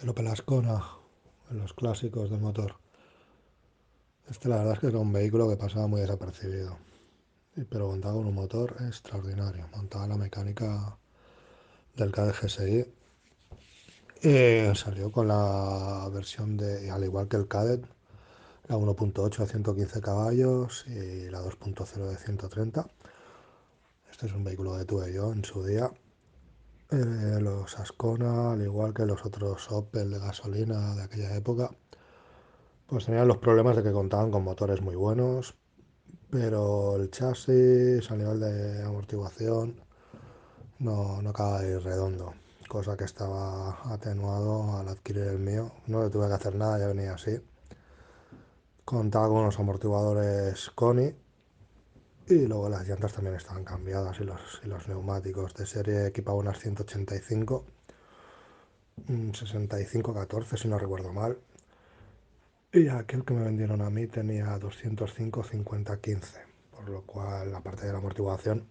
El Opel Ascona, los clásicos del motor. Este la verdad es que era un vehículo que pasaba muy desapercibido, pero contaba con un motor extraordinario. Montaba la mecánica del Kadett GSI. Salió con la versión de, al igual que el Kadett, la 1.8 de 115 caballos y la 2.0 de 130. Este es un vehículo que tuve yo en su día. Los Ascona, al igual que los otros Opel de gasolina de aquella época, pues tenían los problemas de que contaban con motores muy buenos, pero el chasis a nivel de amortiguación no acaba de ir redondo, cosa que estaba atenuado al adquirir el mío. No le tuve que hacer nada, ya venía así. Contaba con unos amortiguadores Koni y luego las llantas también estaban cambiadas y los neumáticos de serie equipaban unas 185, 65-14 si no recuerdo mal. Y aquel que me vendieron a mí tenía 205-50-15, por lo cual, aparte de la amortiguación,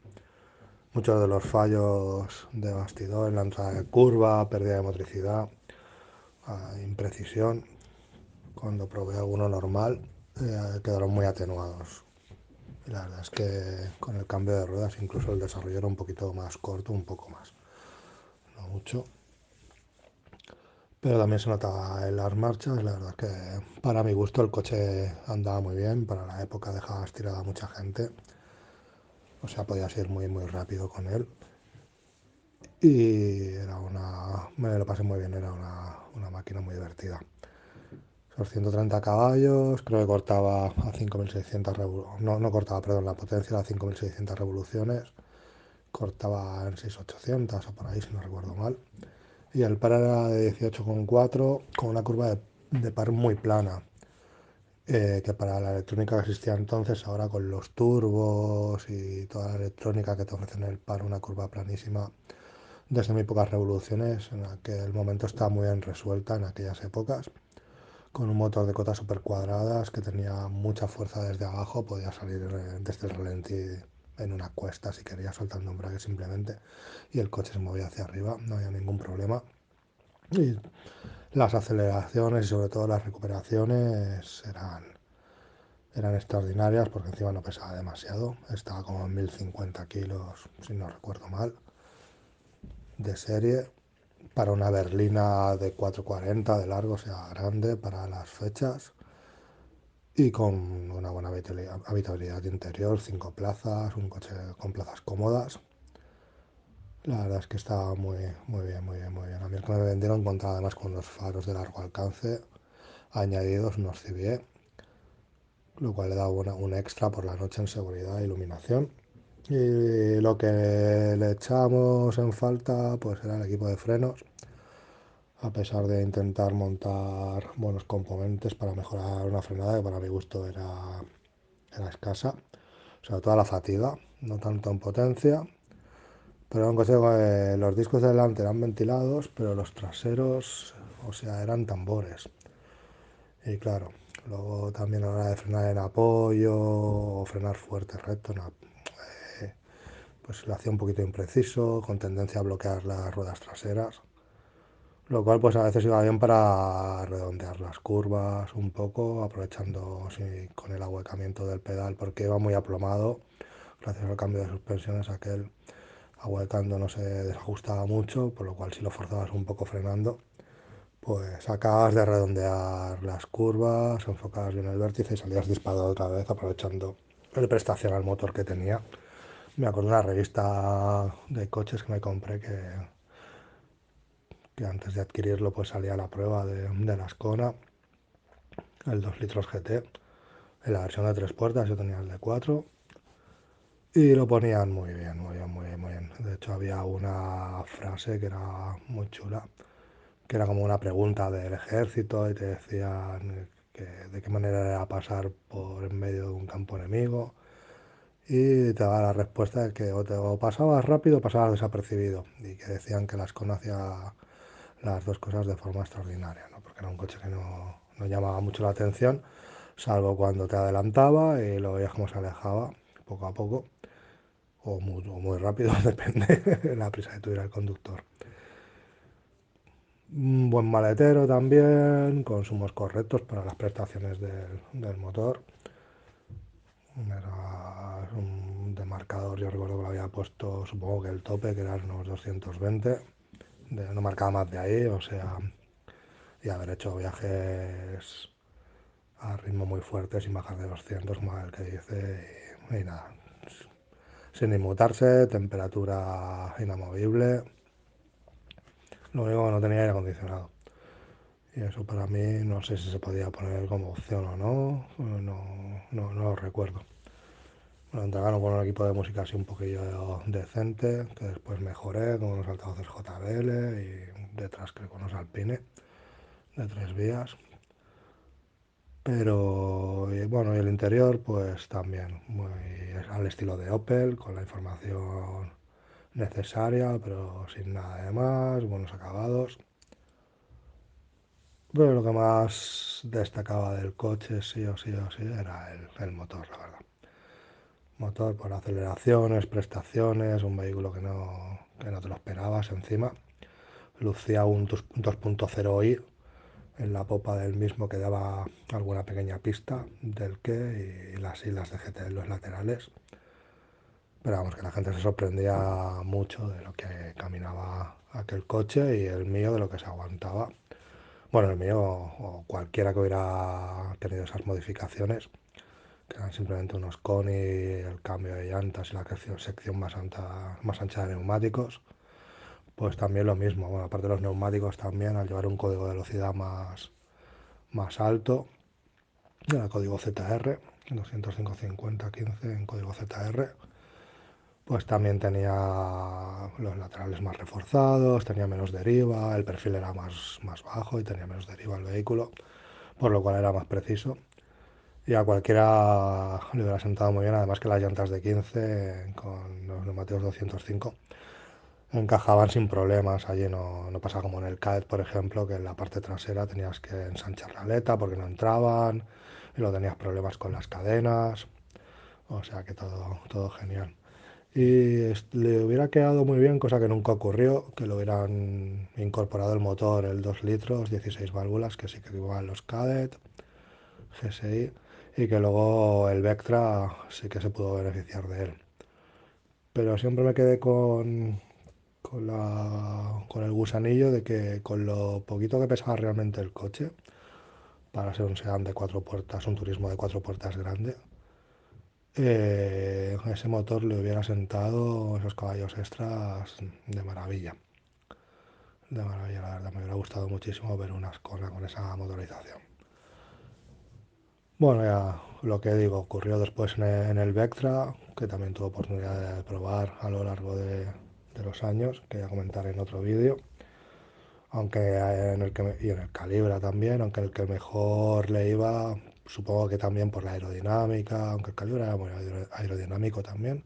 muchos de los fallos de bastidor en la entrada de curva, pérdida de motricidad, imprecisión, cuando probé alguno normal, quedaron muy atenuados. Y la verdad es que con el cambio de ruedas incluso el desarrollo era un poquito más corto, un poco más, no mucho. Pero también se notaba en las marchas, la verdad es que para mi gusto el coche andaba muy bien, para la época dejaba estirada a mucha gente, o sea, podías ir muy muy rápido con él. Y me lo pasé muy bien, era una máquina muy divertida. Esos 130 caballos, creo que cortaba a 5.600 revoluciones, no cortaba, perdón, la potencia era 5.600 revoluciones, cortaba en 6.800 o por ahí, si no recuerdo mal. Y el par era de 18,4 con una curva de par muy plana, que para la electrónica que existía entonces, ahora con los turbos y toda la electrónica que te ofrecen el par, una curva planísima, desde muy pocas revoluciones, en la que el momento estaba muy bien resuelta en aquellas épocas, con un motor de cotas super cuadradas que tenía mucha fuerza desde abajo, podía salir desde el ralentí en una cuesta si quería, soltando un embrague simplemente, y el coche se movía hacia arriba, no había ningún problema. Y las aceleraciones y sobre todo las recuperaciones eran extraordinarias porque encima no pesaba demasiado, estaba como en 1050 kilos, si no recuerdo mal, de serie, para una berlina de 440 de largo, o sea, grande para las fechas, y con una buena habitabilidad interior, 5 plazas, un coche con plazas cómodas. La verdad es que estaba muy, muy bien, muy bien, muy bien. A mí el que me vendieron contaba además con unos faros de largo alcance añadidos, unos CBE, lo cual le da un extra por la noche en seguridad e iluminación. Y lo que le echamos en falta pues era el equipo de frenos, a pesar de intentar montar buenos componentes para mejorar una frenada que para mi gusto era escasa, sobre todo la fatiga, no tanto en potencia, pero en coche los discos de delante eran ventilados, pero los traseros, o sea, eran tambores. Y claro, luego también a la hora de frenar en apoyo o frenar fuerte recto, pues lo hacía un poquito impreciso, con tendencia a bloquear las ruedas traseras. Lo cual pues a veces iba bien para redondear las curvas un poco, aprovechando sí, con el ahuecamiento del pedal, porque iba muy aplomado, gracias al cambio de suspensiones aquel ahuecando no se desajustaba mucho, por lo cual si lo forzabas un poco frenando, pues acabas de redondear las curvas, enfocabas bien el vértice y salías disparado otra vez, aprovechando el prestación al motor que tenía. Me acuerdo de una revista de coches que me compré que antes de adquirirlo pues salía la prueba de la Ascona, el 2 litros GT, en la versión de 3 puertas, yo tenía el de 4 y lo ponían muy bien, muy bien, muy bien, muy bien. De hecho había una frase que era muy chula, que era como una pregunta del ejército y te decían que de qué manera era pasar por en medio de un campo enemigo y te daba la respuesta de que o pasabas rápido o pasabas desapercibido y que decían que la Ascona hacía las dos cosas de forma extraordinaria, ¿no? Porque era un coche que no llamaba mucho la atención, salvo cuando te adelantaba y lo veías cómo se alejaba poco a poco, o muy rápido, depende de la prisa que tuviera el conductor. Un buen maletero también, consumos correctos para las prestaciones del motor. Era de marcador, yo recuerdo que lo había puesto, supongo que el tope, que eran unos 220. No marcaba más de ahí, o sea, y haber hecho viajes a ritmo muy fuerte sin bajar de 200, como el que dice, y nada. Sin inmutarse, temperatura inamovible. Lo único que no tenía aire acondicionado. Y eso para mí no sé si se podía poner como opción o no, no lo recuerdo. Me lo entregaron con un equipo de música así un poquillo decente, que después mejoré con unos altavoces JBL y detrás creo con unos Alpine de 3 vías. Pero y bueno, y el interior pues también muy al estilo de Opel, con la información necesaria, pero sin nada de más, buenos acabados. Pero lo que más destacaba del coche, sí o sí, era el motor, la verdad. Motor por aceleraciones, prestaciones, un vehículo que no te lo esperabas encima. Lucía un 2.0i en la popa del mismo que daba alguna pequeña pista del que y las islas de GT en los laterales. Pero vamos, que la gente se sorprendía mucho de lo que caminaba aquel coche y el mío de lo que se aguantaba. Bueno, el mío o cualquiera que hubiera tenido esas modificaciones, que eran simplemente unos CONI, el cambio de llantas y la sección más ancha de neumáticos, pues también lo mismo. Bueno, aparte de los neumáticos también, al llevar un código de velocidad más alto, era código ZR, 205.50.15 en código ZR, pues también tenía los laterales más reforzados, tenía menos deriva, el perfil era más bajo y tenía menos deriva el vehículo, por lo cual era más preciso. Y a cualquiera le hubiera sentado muy bien, además que las llantas de 15 con los neumáticos 205 encajaban sin problemas. Allí no pasaba como en el CAET, por ejemplo, que en la parte trasera tenías que ensanchar la aleta porque no entraban y luego tenías problemas con las cadenas. O sea que todo genial. Y le hubiera quedado muy bien, cosa que nunca ocurrió, que lo hubieran incorporado el motor, el 2 litros, 16 válvulas, que sí que igual los Cadet, GSI, y que luego el Vectra sí que se pudo beneficiar de él. Pero siempre me quedé con el gusanillo de que con lo poquito que pesaba realmente el coche, para ser un sedán de 4 puertas, un turismo de 4 puertas grande, ese motor le hubiera sentado esos caballos extras de maravilla. De maravilla, la verdad, me hubiera gustado muchísimo ver una Ascona con esa motorización. Bueno, ya lo que digo, ocurrió después en el Vectra, que también tuve oportunidad de probar a lo largo de los años, que ya comentaré en otro vídeo. Aunque y en el Calibra también, aunque el que mejor le iba, supongo que también por la aerodinámica, aunque el Calibra era muy aerodinámico también,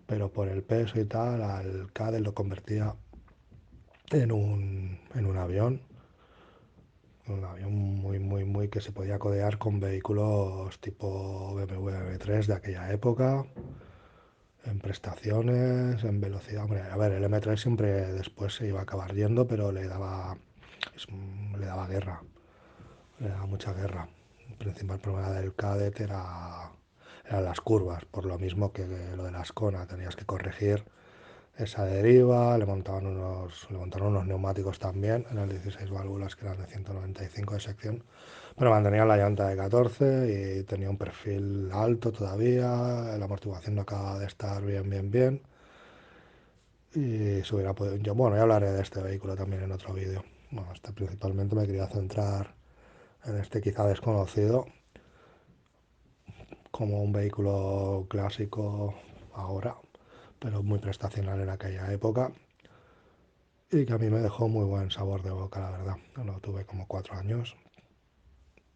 pero por el peso y tal, al Cadel lo convertía en un avión muy que se podía codear con vehículos tipo BMW M3 de aquella época, en prestaciones, en velocidad. Hombre, a ver, el M3 siempre después se iba a acabar yendo, pero le daba guerra, le daba mucha guerra. El principal problema del Cadet eran las curvas, por lo mismo que lo de la Ascona, tenías que corregir esa deriva, le montaron unos neumáticos también, eran 16 válvulas que eran de 195 de sección, pero mantenían la llanta de 14 y tenía un perfil alto todavía, la amortiguación no acaba de estar bien, y se hubiera podido, bueno, ya hablaré de este vehículo también en otro vídeo. Bueno, principalmente me quería centrar en este quizá desconocido, como un vehículo clásico ahora, pero muy prestacional en aquella época y que a mí me dejó muy buen sabor de boca, la verdad. Lo tuve como 4 años,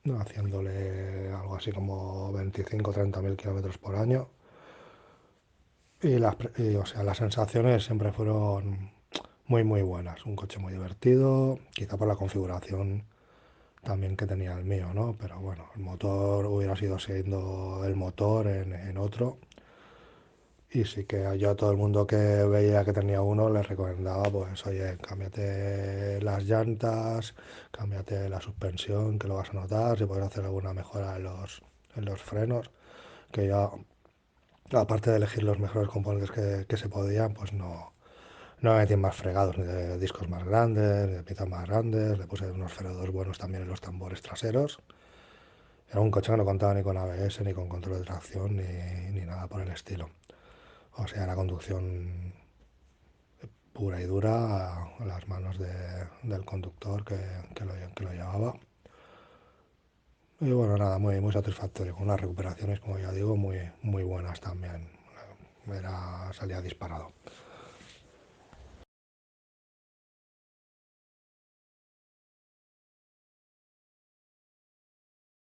¿no? Haciéndole algo así como 25 o 30 mil kilómetros por año. O sea, las sensaciones siempre fueron muy buenas. Un coche muy divertido, quizá por la configuración también que tenía el mío, ¿no? Pero bueno, el motor hubiera sido siendo el motor en otro. Y sí que yo a todo el mundo que veía que tenía uno le recomendaba, pues, oye, cámbiate las llantas, cámbiate la suspensión, que lo vas a notar, si puedes hacer alguna mejora en los frenos, que yo, aparte de elegir los mejores componentes que se podían, pues no me metí en más fregados, ni de discos más grandes, ni de piezas más grandes, le puse unos frenados buenos también en los tambores traseros. Era un coche que no contaba ni con ABS, ni con control de tracción, ni nada por el estilo. O sea, la conducción pura y dura a las manos del conductor que lo llevaba. Y bueno, nada, muy satisfactorio, con unas recuperaciones, como ya digo, muy buenas también. Salía disparado.